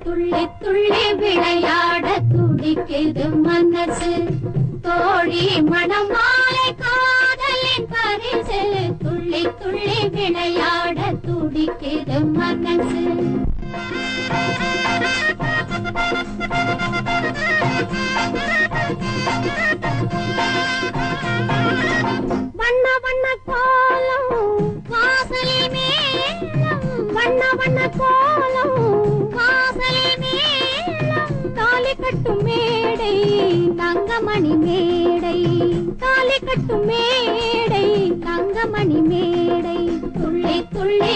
துள்ளி துள்ளி விளையாட துடிக்குது மனசு தோழி மணமாலை காதலின் பரிசு துள்ளி துள்ளி விளையாட துடிக்குது மனசு வண்ண வண்ண கோலம் வாசலில் மேலம் வண்ண வண்ண கோலம் வாசலில் மேலம் தாலி கட்டும் மேடை தங்கமணி மேடை தாலி கட்டும் மேடை தங்கமணி மேடை துள்ளி துள்ளி